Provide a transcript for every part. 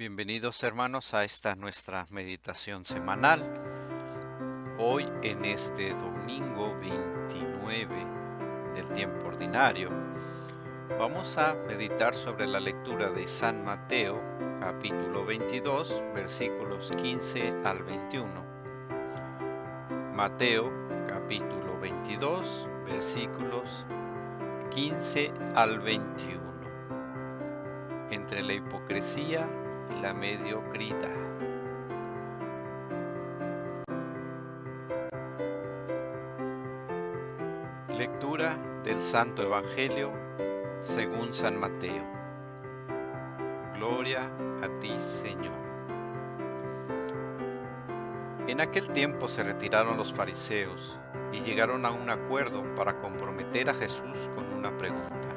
Bienvenidos hermanos a esta nuestra meditación semanal. Hoy en este domingo 29 del tiempo ordinario vamos a meditar sobre la lectura de San Mateo capítulo 22 versículos 15 al 21. Mateo capítulo 22 versículos 15 al 21. Entre la hipocresía y la mediocridad. Lectura del Santo Evangelio según San Mateo. Gloria a ti, Señor. En aquel tiempo se retiraron los fariseos y llegaron a un acuerdo para comprometer a Jesús con una pregunta.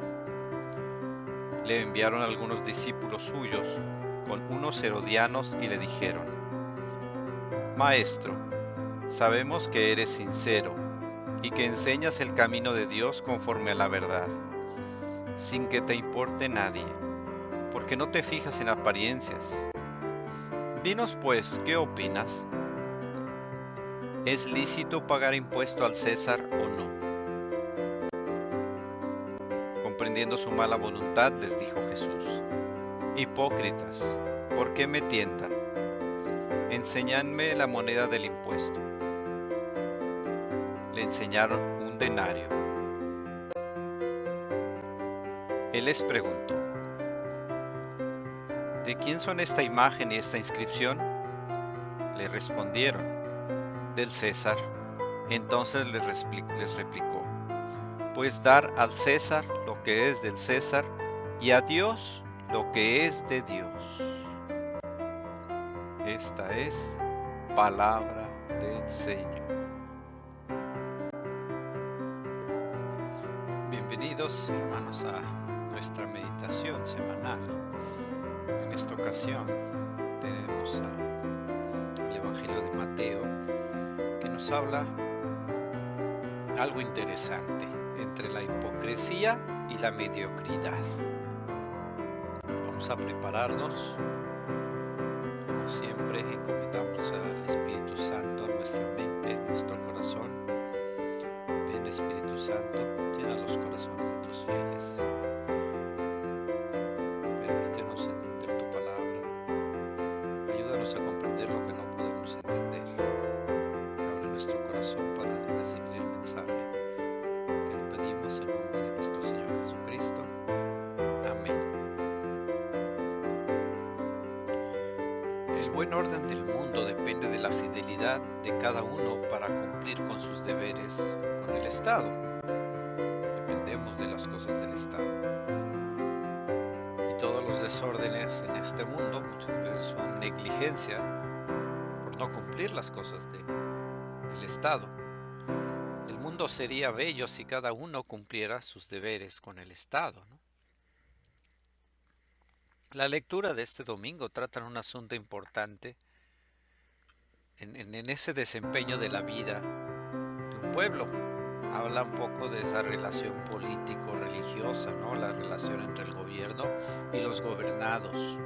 Le enviaron algunos discípulos suyos con unos herodianos y le dijeron: Maestro, sabemos que eres sincero y que enseñas el camino de Dios conforme a la verdad, sin que te importe nadie, porque no te fijas en apariencias. Dinos pues, ¿qué opinas? ¿Es lícito pagar impuesto al César o no? Comprendiendo su mala voluntad, les dijo Jesús: Hipócritas, ¿por qué me tientan? Enséñanme la moneda del impuesto. Le enseñaron un denario. Él les preguntó: ¿de quién son esta imagen y esta inscripción? Le respondieron: del César. Entonces les replicó: pues dar al César lo que es del César y a Dios lo que es de Dios. Esta es palabra del Señor. Bienvenidos hermanos a nuestra meditación semanal. En esta ocasión tenemos el Evangelio de Mateo, que nos habla algo interesante entre la hipocresía y la mediocridad. Vamos a prepararnos. Como siempre, encomendamos al Espíritu Santo en nuestra mente, en nuestro corazón. Ven, Espíritu Santo, llena los corazones de tus fieles. Permítenos entender tu palabra. Ayúdanos a comprender lo que no podemos entender. Abre nuestro corazón para recibir el mensaje. Te lo pedimos en nombre de nuestro Señor Jesucristo. Amén. El buen orden del mundo depende de la fidelidad de cada uno para cumplir con sus deberes con el Estado. Dependemos de las cosas del Estado. Y todos los desórdenes en este mundo muchas veces son negligencia por no cumplir las cosas del Estado. El mundo sería bello si cada uno cumpliera sus deberes con el Estado, ¿no? La lectura de este domingo trata un asunto importante en ese desempeño de la vida de un pueblo. Habla un poco de esa relación político-religiosa, ¿no? La relación entre el gobierno y los gobernados,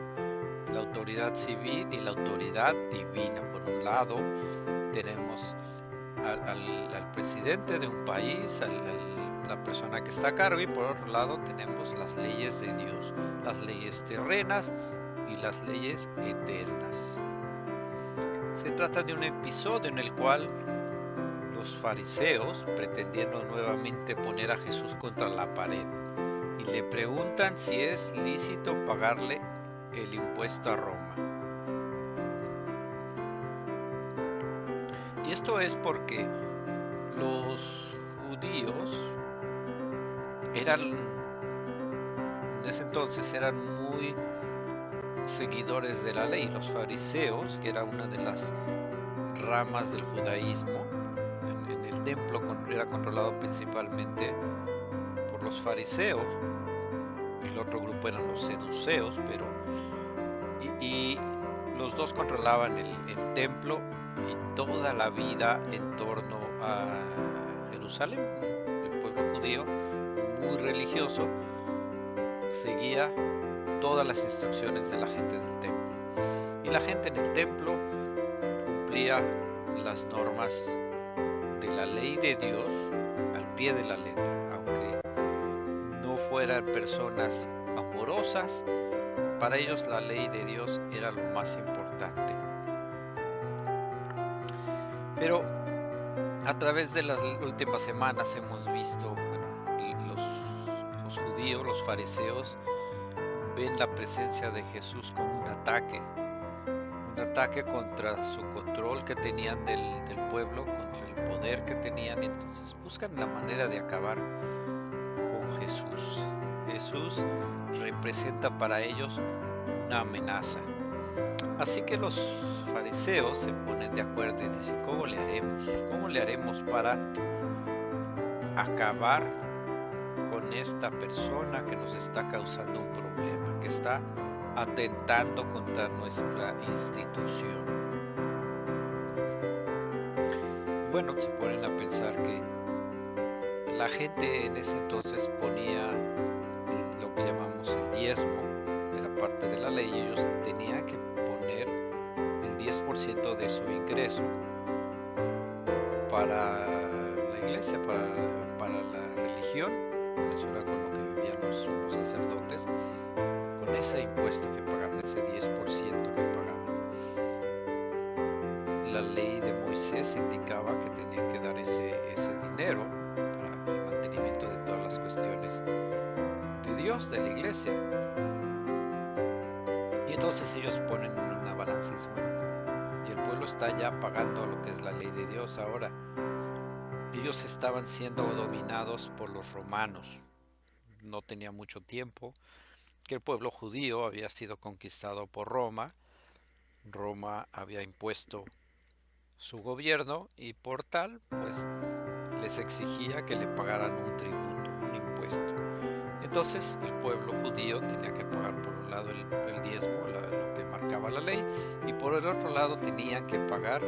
la autoridad civil y la autoridad divina. Por un lado tenemos al presidente de un país, la persona que está a cargo, y por otro lado tenemos las leyes de Dios, las leyes terrenas y las leyes eternas. Se trata de un episodio en el cual los fariseos, pretendiendo nuevamente poner a Jesús contra la pared, y le preguntan si es lícito pagarle el impuesto a Roma. Y esto es porque los judíos en ese entonces eran muy seguidores de la ley. Los fariseos, que era una de las ramas del judaísmo, en el templo era controlado principalmente por los fariseos. El otro grupo eran los seduceos, y los dos controlaban el templo y toda la vida en torno a Jerusalén. El pueblo judío, muy religioso, seguía todas las instrucciones de la gente del templo. Y la gente en el templo cumplía las normas de la ley de Dios al pie de la letra, aunque no fueran personas amorosas. Para ellos la ley de Dios era lo más importante. Pero a través de las últimas semanas hemos visto, los judíos, los fariseos, ven la presencia de Jesús como un ataque contra su control que tenían del pueblo, contra el poder que tenían, y entonces buscan la manera de acabar con Jesús. Jesús representa para ellos una amenaza. Así que los fariseos se ponen de acuerdo y dicen, ¿cómo le haremos? ¿Cómo le haremos para acabar con esta persona que nos está causando un problema, que está atentando contra nuestra institución? Bueno, se ponen a pensar que la gente en ese entonces ponía lo que llamamos el diezmo, era parte de la ley, y ellos tenían que poner el 10% de su ingreso para la iglesia, para la religión. Eso era con lo que vivían los sumos sacerdotes, con ese impuesto que pagaban, ese 10% que pagaban. La ley de Moisés indicaba que tenían que dar ese dinero para el mantenimiento de todas las cuestiones de Dios, de la iglesia. Y entonces ellos ponen en una balanza y dicen, bueno, y el pueblo está ya pagando lo que es la ley de Dios ahora. Ellos estaban siendo dominados por los romanos. No tenía mucho tiempo que el pueblo judío había sido conquistado por Roma. Roma había impuesto su gobierno y por tal, pues les exigía que le pagaran un tributo, un impuesto. Entonces el pueblo judío tenía que pagar por un lado el diezmo, lo que marcaba la ley, y por el otro lado tenían que pagar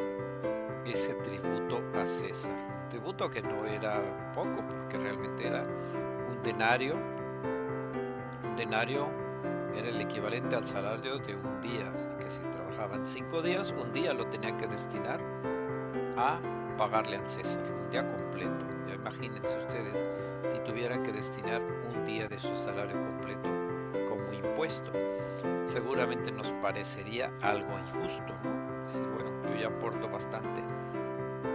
ese tributo a César. Un tributo que no era poco, porque realmente era un denario. Un denario era el equivalente al salario de un día, así que si trabajaban 5 días, un día lo tenían que destinar a pagarle al César, un día completo. Ya imagínense ustedes si tuvieran que destinar un día de su salario completo como impuesto. Seguramente nos parecería algo injusto, ¿no? Decir, bueno, yo ya aporto bastante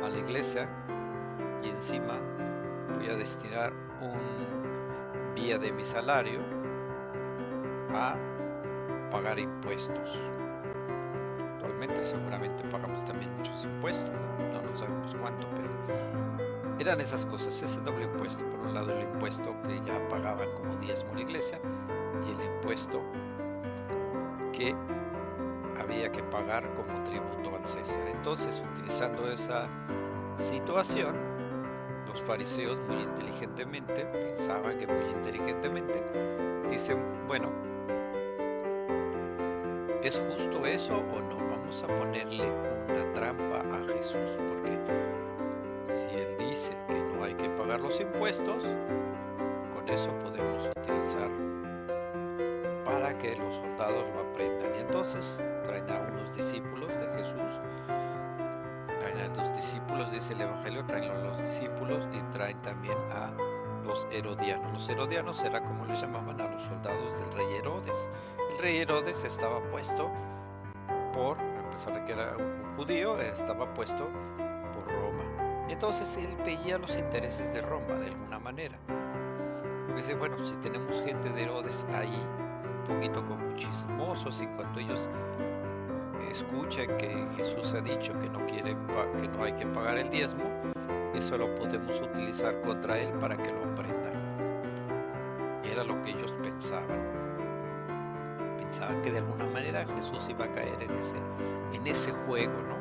a la iglesia y encima voy a destinar un día de mi salario a pagar impuestos. Actualmente seguramente pagamos también muchos impuestos, no sabemos cuánto, pero eran esas cosas, ese doble impuesto. Por un lado el impuesto que ya pagaban como diezmo la iglesia y el impuesto que había que pagar como tributo al César. Entonces, utilizando esa situación, los fariseos muy inteligentemente, pensaban que muy inteligentemente, dicen, bueno, ¿es justo eso o no? Vamos a ponerle una trampa a Jesús, porque si Él dice que no hay que pagar los impuestos, con eso podemos utilizar para que los soldados lo aprendan. Y entonces traen a unos discípulos de Jesús, traen a los discípulos, dice el Evangelio, traen a los discípulos y traen también a los herodianos. Los herodianos era como les llamaban a los soldados del rey Herodes. El rey Herodes estaba puesto a pesar de que era un judío, estaba puesto por Roma. Y entonces él veía los intereses de Roma de alguna manera. Porque dice, bueno, si tenemos gente de Herodes ahí, un poquito como chismosos, en cuanto ellos escuchan que Jesús ha dicho que no hay que pagar el diezmo, eso lo podemos utilizar contra él para que lo aprendan. Era lo que ellos pensaban. Pensaban que de alguna manera Jesús iba a caer en ese juego, ¿no?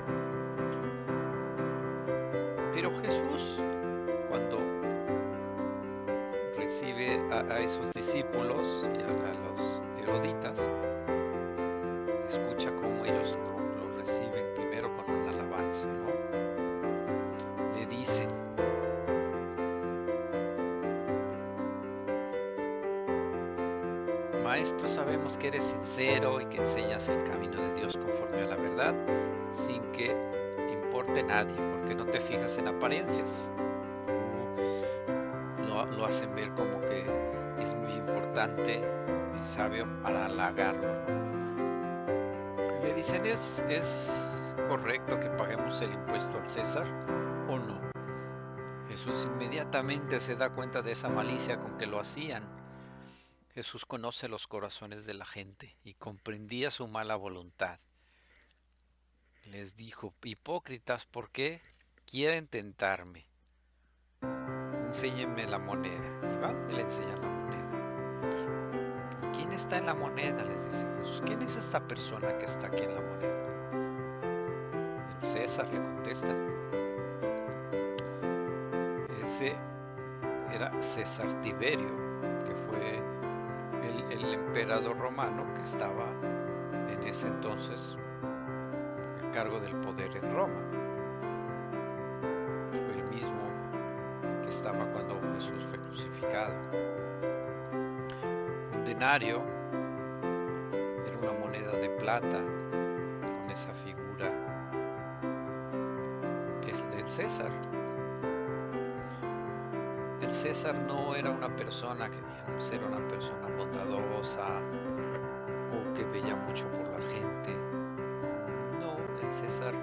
Pero Jesús, cuando recibe a esos discípulos y a los heroditas, escucha cómo ellos lo reciben primero con una alabanza, ¿no? Le dicen, Maestro, sabemos que eres sincero y que enseñas el camino de Dios conforme a la verdad, sin que importe nadie, porque no te fijas en apariencias. Lo hacen ver como que es muy importante y sabio para halagarlo. Le dicen, ¿es correcto que paguemos el impuesto al César o no? Jesús inmediatamente se da cuenta de esa malicia con que lo hacían. Jesús conoce los corazones de la gente y comprendía su mala voluntad. Les dijo, hipócritas, ¿por qué quieren tentarme? Enséñenme la moneda. Y van y le enseñan la moneda. ¿Y quién está en la moneda?, les dice Jesús. ¿Quién es esta persona que está aquí en la moneda? El César, le contesta. Ese era César Tiberio, que fue el emperador romano que estaba en ese entonces a cargo del poder en Roma. Fue el mismo que estaba cuando Jesús fue crucificado. Un denario era una moneda de plata con esa figura que es del César. El César no era una persona que dijéramos era una persona bondadosa o que veía mucho por la gente. No, el César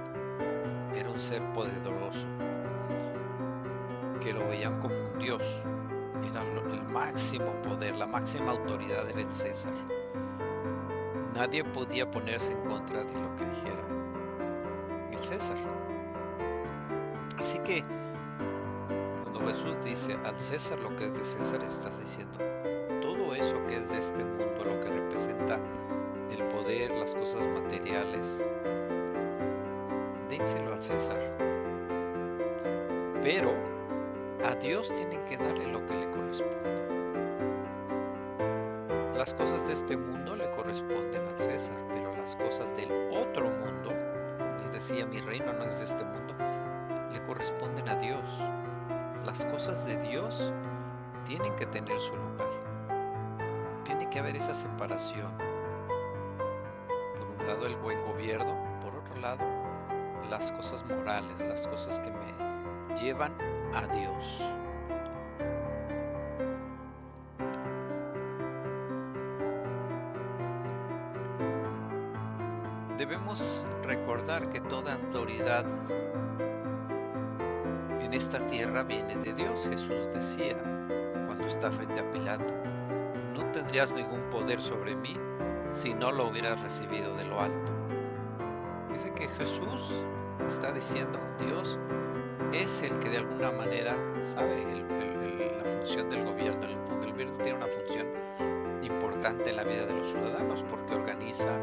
era un ser poderoso que lo veían como un dios. Era el máximo poder, la máxima autoridad era el César. Nadie podía ponerse en contra de lo que dijera el César. Así que cuando Jesús dice al César lo que es de César, estás diciendo todo eso que es de este mundo, lo que representa el poder, las cosas materiales, dénselo al César. Pero a Dios tienen que darle lo que le corresponde. Las cosas de este mundo le corresponden al César, pero las cosas del otro mundo, como él decía, mi reino no es de este mundo, le corresponden a Dios. Las cosas de Dios tienen que tener su lugar. Tiene que haber esa separación. Por un lado el buen gobierno, por otro lado las cosas morales, las cosas que me llevan a Dios. Debemos recordar que toda autoridad en esta tierra viene de Dios. Jesús decía cuando está frente a Pilato, no tendrías ningún poder sobre mí si no lo hubieras recibido de lo alto. Dice que Jesús está diciendo, Dios es el que de alguna manera sabe la función del gobierno. El gobierno tiene una función importante en la vida de los ciudadanos porque organiza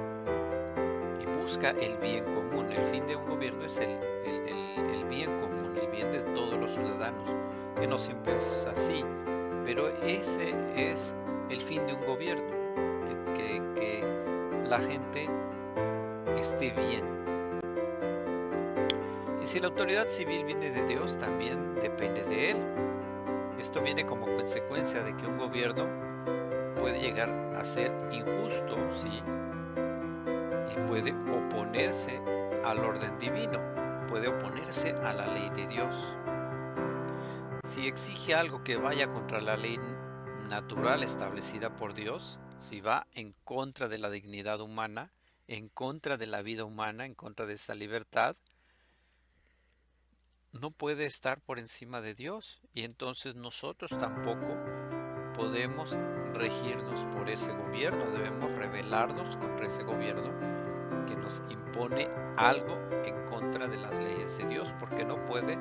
y busca el bien común. El fin de un gobierno es el bien común, el bien de todos los ciudadanos, que no siempre es así, pero ese es el fin de un gobierno, que la gente esté bien. Y si la autoridad civil viene de Dios, también depende de Él. Esto viene como consecuencia de que un gobierno puede llegar a ser injusto, sí, y puede oponerse al orden divino, puede oponerse a la ley de Dios. Si exige algo que vaya contra la ley natural establecida por Dios, si va en contra de la dignidad humana, en contra de la vida humana, en contra de esa libertad, no puede estar por encima de Dios, y entonces nosotros tampoco podemos regirnos por ese gobierno. Debemos rebelarnos contra ese gobierno que nos impone algo en contra de las leyes de Dios, porque no puede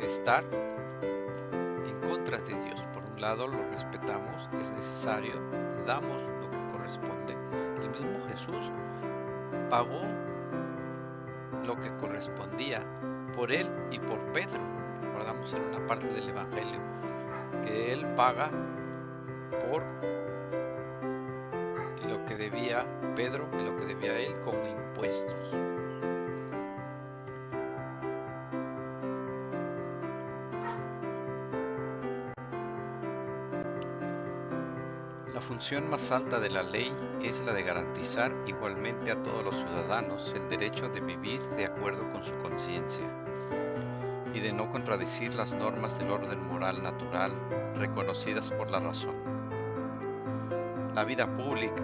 estar en contra de Dios. Por un lado lo respetamos, es necesario, le damos lo que corresponde. El mismo Jesús pagó lo que correspondía por él y por Pedro. Recordamos en una parte del Evangelio que él paga por lo que debía Pedro y lo que debía él como impuestos. La función más alta de la ley es la de garantizar igualmente a todos los ciudadanos el derecho de vivir de acuerdo con su conciencia y de no contradecir las normas del orden moral natural reconocidas por la razón. La vida pública,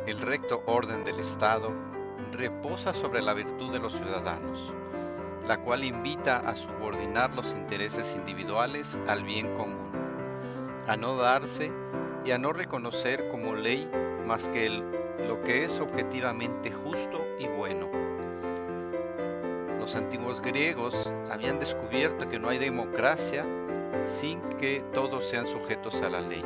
el recto orden del Estado, reposa sobre la virtud de los ciudadanos, la cual invita a subordinar los intereses individuales al bien común, a no darse y a no reconocer como ley más que lo que es objetivamente justo y bueno. Los antiguos griegos habían descubierto que no hay democracia sin que todos sean sujetos a la ley,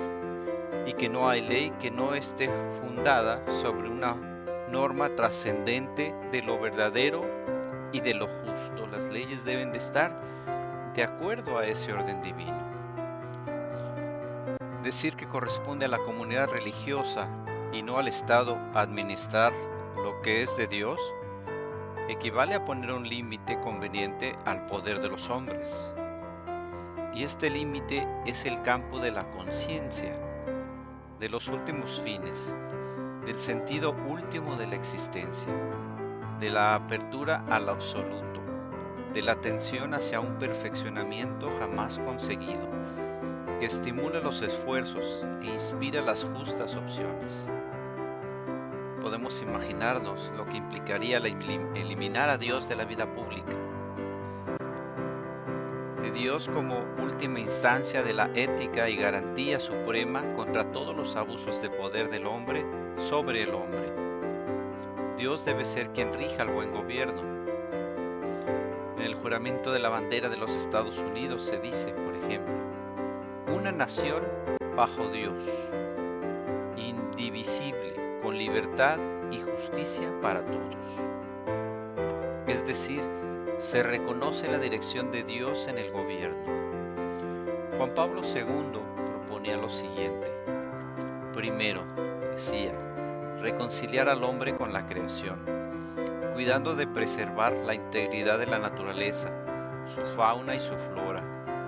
y que no hay ley que no esté fundada sobre una norma trascendente de lo verdadero y de lo justo. Las leyes deben de estar de acuerdo a ese orden divino. Decir que corresponde a la comunidad religiosa y no al Estado administrar lo que es de Dios equivale a poner un límite conveniente al poder de los hombres. Y este límite es el campo de la conciencia, de los últimos fines, del sentido último de la existencia, de la apertura al absoluto, de la atención hacia un perfeccionamiento jamás conseguido, que estimula los esfuerzos e inspira las justas opciones. Podemos imaginarnos lo que implicaría eliminar a Dios de la vida pública, de Dios como última instancia de la ética y garantía suprema contra todos los abusos de poder del hombre sobre el hombre. Dios debe ser quien rija el buen gobierno. En el juramento de la bandera de los Estados Unidos se dice, por ejemplo, una nación bajo Dios, indivisible, con libertad y justicia para todos. Es decir, se reconoce la dirección de Dios en el gobierno. Juan Pablo II proponía lo siguiente. Primero, decía, reconciliar al hombre con la creación, cuidando de preservar la integridad de la naturaleza, su fauna y su flora,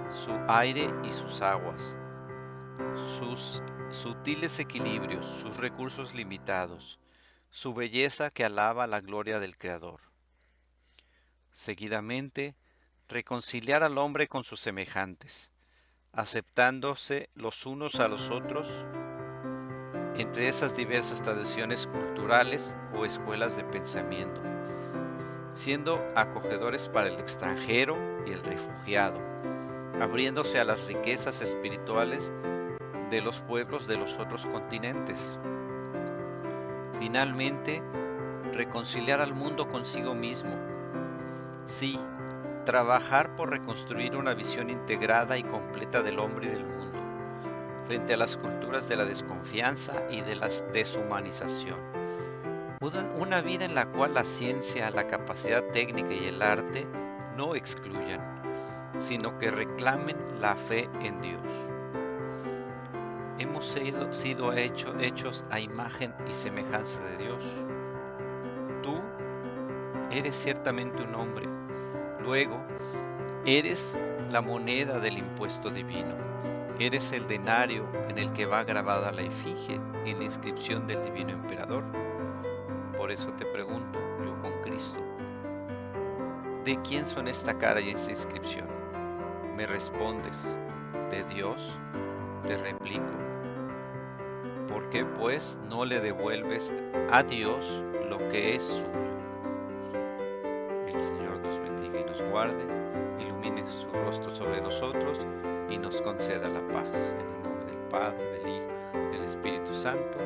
su aire y sus aguas, sus sutiles equilibrios, sus recursos limitados, su belleza que alaba la gloria del Creador. Seguidamente, reconciliar al hombre con sus semejantes, aceptándose los unos a los otros entre esas diversas tradiciones culturales o escuelas de pensamiento, siendo acogedores para el extranjero y el refugiado, abriéndose a las riquezas espirituales de los pueblos de los otros continentes. Finalmente, reconciliar al mundo consigo mismo. Sí, trabajar por reconstruir una visión integrada y completa del hombre y del mundo, frente a las culturas de la desconfianza y de la deshumanización. Una vida en la cual la ciencia, la capacidad técnica y el arte no excluyan, sino que reclamen la fe en Dios. Hemos sido hechos a imagen y semejanza de Dios. Tú eres ciertamente un hombre. Luego, eres la moneda del impuesto divino. Eres el denario en el que va grabada la efigie y la inscripción del divino emperador. Por eso te pregunto, yo con Cristo, ¿de quién son esta cara y esta inscripción? Me respondes, de Dios. Te replico, ¿por qué pues no le devuelves a Dios lo que es suyo? El Señor nos bendiga y nos guarde, ilumine su rostro sobre nosotros y nos conceda la paz. En el nombre del Padre, del Hijo, del Espíritu Santo.